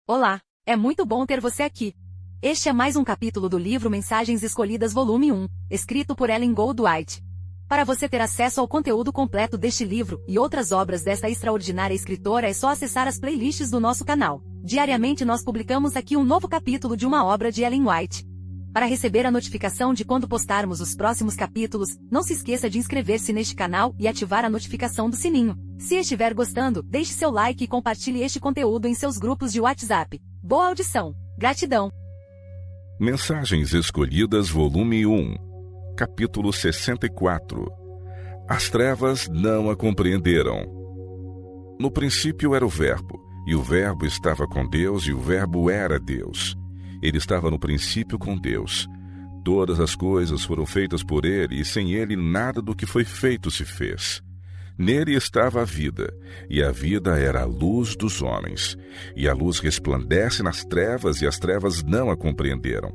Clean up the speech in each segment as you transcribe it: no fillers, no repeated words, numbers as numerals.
Olá, é muito bom ter você aqui. Este é mais um capítulo do livro Mensagens Escolhidas Volume 1, escrito por Ellen Goldwhite. Para você ter acesso ao conteúdo completo deste livro e outras obras desta extraordinária escritora é só acessar as playlists do nosso canal. Diariamente nós publicamos aqui um novo capítulo de uma obra de Ellen White. Para receber a notificação de quando postarmos os próximos capítulos, não se esqueça de inscrever-se neste canal e ativar a notificação do sininho. Se estiver gostando, deixe seu like e compartilhe este conteúdo em seus grupos de WhatsApp. Boa audição. Gratidão. Mensagens Escolhidas Volume 1, Capítulo 64. As trevas não a compreenderam. No princípio era o Verbo, e o Verbo estava com Deus, e o Verbo era Deus. Ele estava no princípio com Deus. Todas as coisas foram feitas por ele, e sem ele nada do que foi feito se fez. Nele estava a vida, e a vida era a luz dos homens. E a luz resplandece nas trevas, e as trevas não a compreenderam.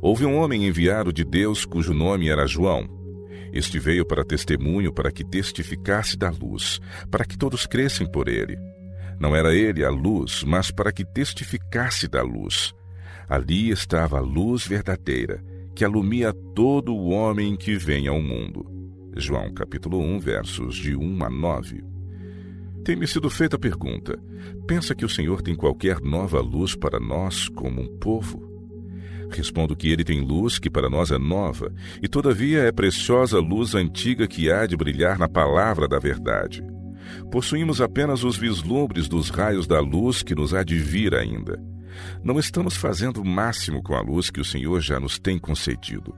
Houve um homem enviado de Deus, cujo nome era João. Este veio para testemunho, para que testificasse da luz, para que todos crescem por ele. Não era ele a luz, mas para que testificasse da luz. Ali estava a luz verdadeira, que alumia todo o homem que vem ao mundo. João capítulo 1, versos de 1 a 9. Tem-me sido feita a pergunta: pensa que o Senhor tem qualquer nova luz para nós como um povo? Respondo que ele tem luz que para nós é nova, e todavia é preciosa luz antiga que há de brilhar na palavra da verdade. Possuímos apenas os vislumbres dos raios da luz que nos há de vir ainda. Não estamos fazendo o máximo com a luz que o Senhor já nos tem concedido,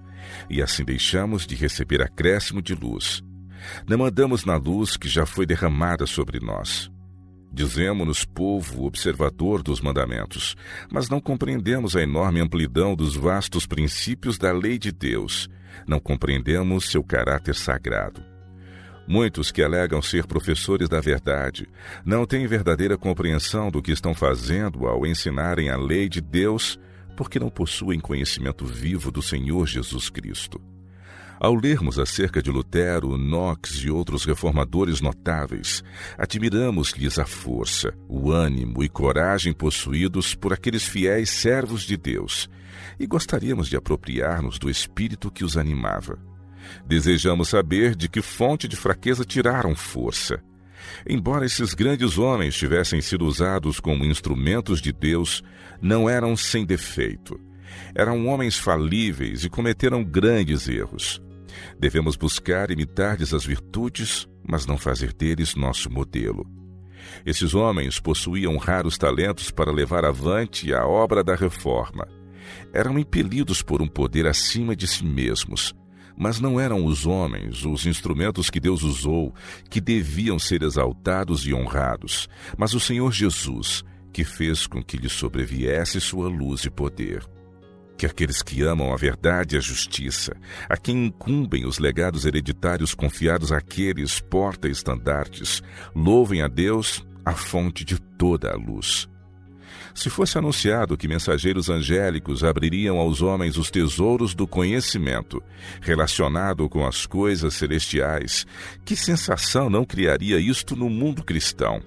e assim deixamos de receber acréscimo de luz. Não andamos na luz que já foi derramada sobre nós. Dizemo-nos povo observador dos mandamentos, mas não compreendemos a enorme amplidão dos vastos princípios da lei de Deus. Não compreendemos seu caráter sagrado. Muitos que alegam ser professores da verdade não têm verdadeira compreensão do que estão fazendo ao ensinarem a lei de Deus, porque não possuem conhecimento vivo do Senhor Jesus Cristo. Ao lermos acerca de Lutero, Knox e outros reformadores notáveis, admiramos-lhes a força, o ânimo e coragem possuídos por aqueles fiéis servos de Deus, e gostaríamos de apropriar-nos do espírito que os animava. Desejamos saber de que fonte de fraqueza tiraram força. Embora esses grandes homens tivessem sido usados como instrumentos de Deus, não eram sem defeito. Eram homens falíveis e cometeram grandes erros. Devemos buscar imitar-lhes as virtudes, mas não fazer deles nosso modelo. Esses homens possuíam raros talentos para levar avante a obra da reforma. Eram impelidos por um poder acima de si mesmos, mas não eram os homens, os instrumentos que Deus usou, que deviam ser exaltados e honrados, mas o Senhor Jesus, que fez com que lhe sobreviesse sua luz e poder. Que aqueles que amam a verdade e a justiça, a quem incumbem os legados hereditários confiados àqueles porta-estandartes, louvem a Deus, a fonte de toda a luz. Se fosse anunciado que mensageiros angélicos abririam aos homens os tesouros do conhecimento, relacionado com as coisas celestiais, que sensação não criaria isto no mundo cristão?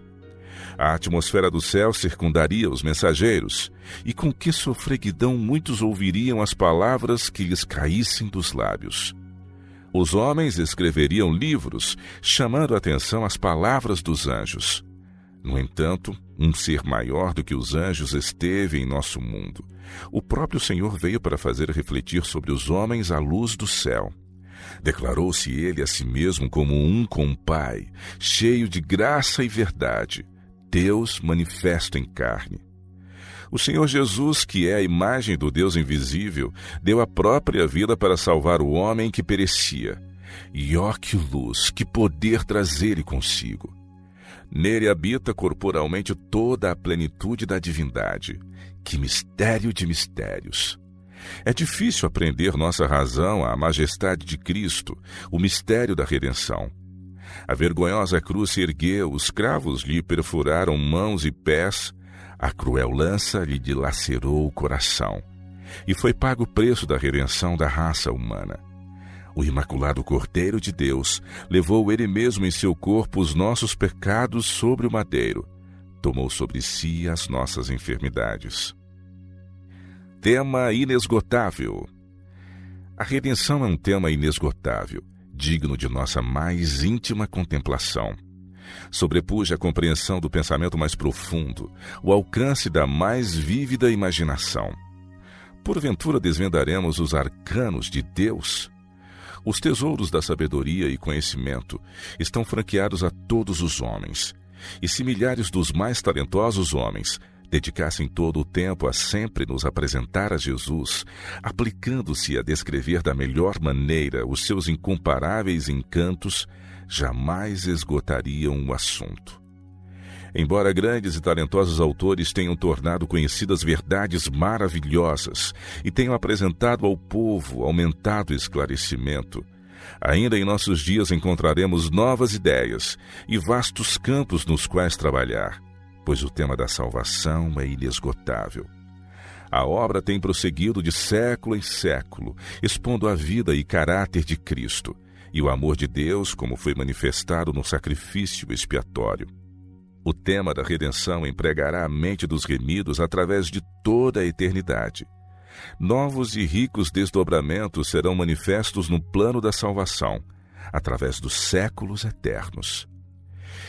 A atmosfera do céu circundaria os mensageiros, e com que sofreguidão muitos ouviriam as palavras que lhes caíssem dos lábios. Os homens escreveriam livros, chamando a atenção às palavras dos anjos. No entanto, um ser maior do que os anjos esteve em nosso mundo. O próprio Senhor veio para fazer refletir sobre os homens a luz do céu. Declarou-se ele a si mesmo como um com o Pai, cheio de graça e verdade, Deus manifesto em carne. O Senhor Jesus, que é a imagem do Deus invisível, deu a própria vida para salvar o homem que perecia. E ó que luz, que poder traz ele consigo! Nele habita corporalmente toda a plenitude da divindade. Que mistério de mistérios! É difícil aprender nossa razão à majestade de Cristo, o mistério da redenção. A vergonhosa cruz se ergueu, os cravos lhe perfuraram mãos e pés, a cruel lança lhe dilacerou o coração, e foi pago o preço da redenção da raça humana. O imaculado Cordeiro de Deus levou ele mesmo em seu corpo os nossos pecados sobre o madeiro, tomou sobre si as nossas enfermidades. Tema inesgotável. A redenção é um tema inesgotável, digno de nossa mais íntima contemplação. Sobrepuja a compreensão do pensamento mais profundo, o alcance da mais vívida imaginação. Porventura desvendaremos os arcanos de Deus? Os tesouros da sabedoria e conhecimento estão franqueados a todos os homens. E se milhares dos mais talentosos homens dedicassem todo o tempo a sempre nos apresentar a Jesus, aplicando-se a descrever da melhor maneira os seus incomparáveis encantos, jamais esgotariam o assunto. Embora grandes e talentosos autores tenham tornado conhecidas verdades maravilhosas e tenham apresentado ao povo aumentado esclarecimento, ainda em nossos dias encontraremos novas ideias e vastos campos nos quais trabalhar, pois o tema da salvação é inesgotável. A obra tem prosseguido de século em século, expondo a vida e caráter de Cristo e o amor de Deus como foi manifestado no sacrifício expiatório. O tema da redenção empregará a mente dos remidos através de toda a eternidade. Novos e ricos desdobramentos serão manifestos no plano da salvação, através dos séculos eternos.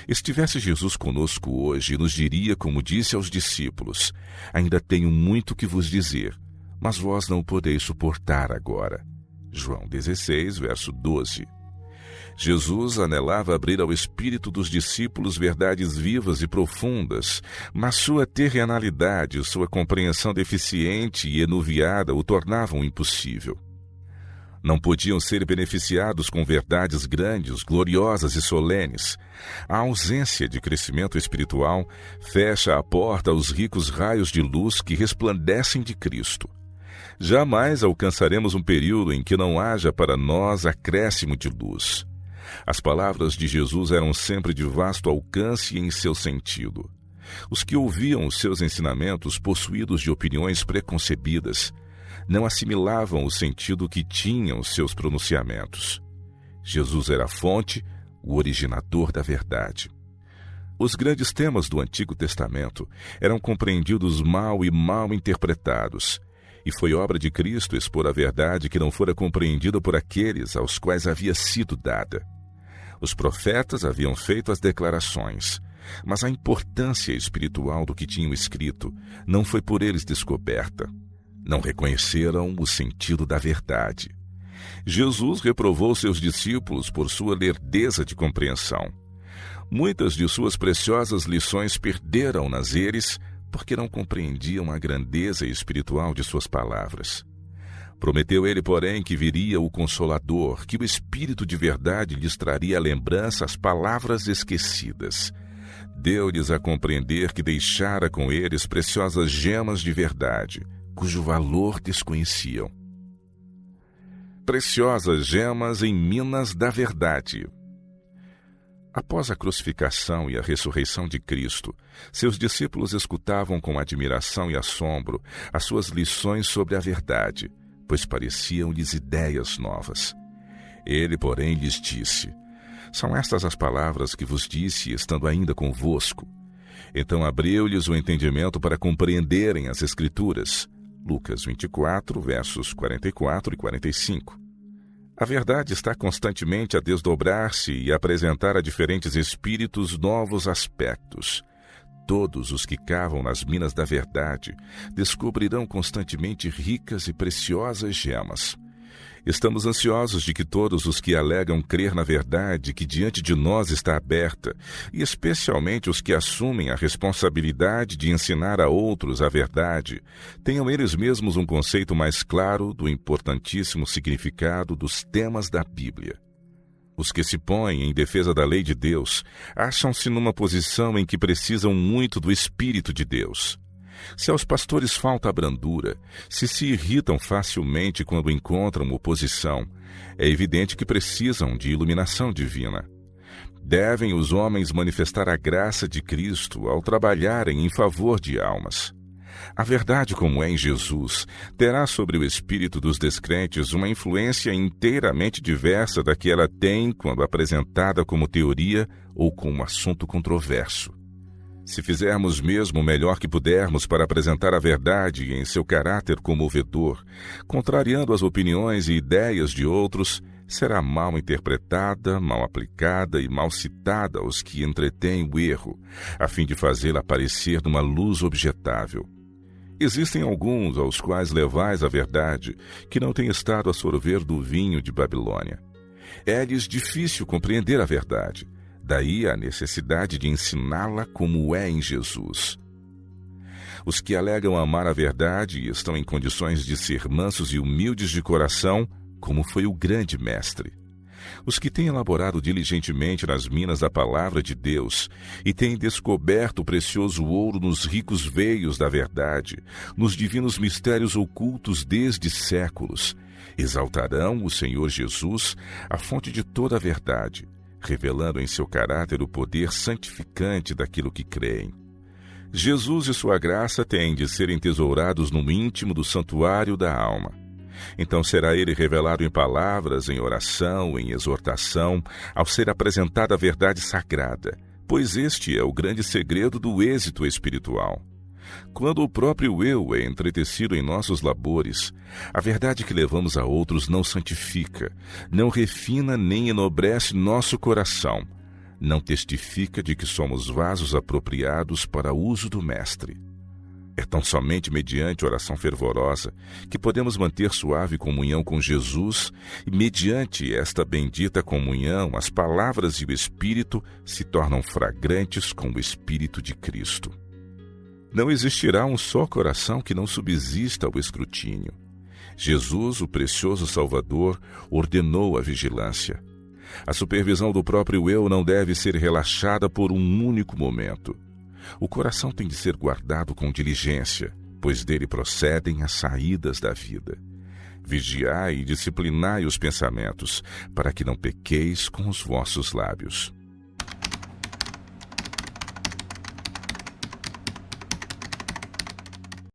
Estivesse Jesus conosco hoje, nos diria, como disse aos discípulos: ainda tenho muito que vos dizer, mas vós não podeis suportar agora. João 16, verso 12. Jesus anelava abrir ao espírito dos discípulos verdades vivas e profundas, mas sua terrenalidade, sua compreensão deficiente e enuviada o tornavam impossível. Não podiam ser beneficiados com verdades grandes, gloriosas e solenes. A ausência de crescimento espiritual fecha a porta aos ricos raios de luz que resplandecem de Cristo. Jamais alcançaremos um período em que não haja para nós acréscimo de luz. As palavras de Jesus eram sempre de vasto alcance em seu sentido. Os que ouviam os seus ensinamentos, possuídos de opiniões preconcebidas, não assimilavam o sentido que tinham seus pronunciamentos. Jesus era a fonte, o originador da verdade. Os grandes temas do Antigo Testamento eram compreendidos mal e mal interpretados, e foi obra de Cristo expor a verdade que não fora compreendida por aqueles aos quais havia sido dada. Os profetas haviam feito as declarações, mas a importância espiritual do que tinham escrito não foi por eles descoberta. Não reconheceram o sentido da verdade. Jesus reprovou seus discípulos por sua lerdeza de compreensão. Muitas de suas preciosas lições perderam-nas eles porque não compreendiam a grandeza espiritual de suas palavras. Prometeu ele, porém, que viria o Consolador, que o Espírito de verdade lhes traria à lembrança as palavras esquecidas. Deu-lhes a compreender que deixara com eles preciosas gemas de verdade, cujo valor desconheciam. Preciosas gemas em minas da verdade. Após a crucificação e a ressurreição de Cristo, seus discípulos escutavam com admiração e assombro as suas lições sobre a verdade, pois pareciam-lhes ideias novas. Ele, porém, lhes disse: são estas as palavras que vos disse, estando ainda convosco. Então abriu-lhes o entendimento para compreenderem as Escrituras. Lucas 24, versos 44 e 45. A verdade está constantemente a desdobrar-se e a apresentar a diferentes espíritos novos aspectos. Todos os que cavam nas minas da verdade descobrirão constantemente ricas e preciosas gemas. Estamos ansiosos de que todos os que alegam crer na verdade que diante de nós está aberta, e especialmente os que assumem a responsabilidade de ensinar a outros a verdade, tenham eles mesmos um conceito mais claro do importantíssimo significado dos temas da Bíblia. Os que se põem em defesa da lei de Deus acham-se numa posição em que precisam muito do Espírito de Deus. Se aos pastores falta a brandura, se irritam facilmente quando encontram oposição, é evidente que precisam de iluminação divina. Devem os homens manifestar a graça de Cristo ao trabalharem em favor de almas. A verdade, como é em Jesus, terá sobre o espírito dos descrentes uma influência inteiramente diversa da que ela tem quando apresentada como teoria ou como assunto controverso. Se fizermos mesmo o melhor que pudermos para apresentar a verdade em seu caráter comovedor, contrariando as opiniões e ideias de outros, será mal interpretada, mal aplicada e mal citada aos que entretêm o erro, a fim de fazê-la aparecer numa luz objetável. Existem alguns aos quais levais a verdade, que não têm estado a sorver do vinho de Babilônia. É-lhes difícil compreender a verdade, daí a necessidade de ensiná-la como é em Jesus. Os que alegam amar a verdade e estão em condições de ser mansos e humildes de coração, como foi o grande mestre. Os que têm elaborado diligentemente nas minas da palavra de Deus e têm descoberto o precioso ouro nos ricos veios da verdade, nos divinos mistérios ocultos desde séculos, exaltarão o Senhor Jesus, a fonte de toda a verdade, revelando em seu caráter o poder santificante daquilo que creem. Jesus e sua graça têm de ser entesourados no íntimo do santuário da alma. Então será ele revelado em palavras, em oração, em exortação, ao ser apresentada a verdade sagrada, pois este é o grande segredo do êxito espiritual. Quando o próprio eu é entretecido em nossos labores, a verdade que levamos a outros não santifica, não refina nem enobrece nosso coração, não testifica de que somos vasos apropriados para uso do Mestre. É tão somente mediante oração fervorosa que podemos manter suave comunhão com Jesus e, mediante esta bendita comunhão, as palavras e o Espírito se tornam fragrantes com o Espírito de Cristo. Não existirá um só coração que não subsista ao escrutínio. Jesus, o precioso Salvador, ordenou a vigilância. A supervisão do próprio eu não deve ser relaxada por um único momento. O coração tem de ser guardado com diligência, pois dele procedem as saídas da vida. Vigiai e disciplinai os pensamentos, para que não pequeis com os vossos lábios.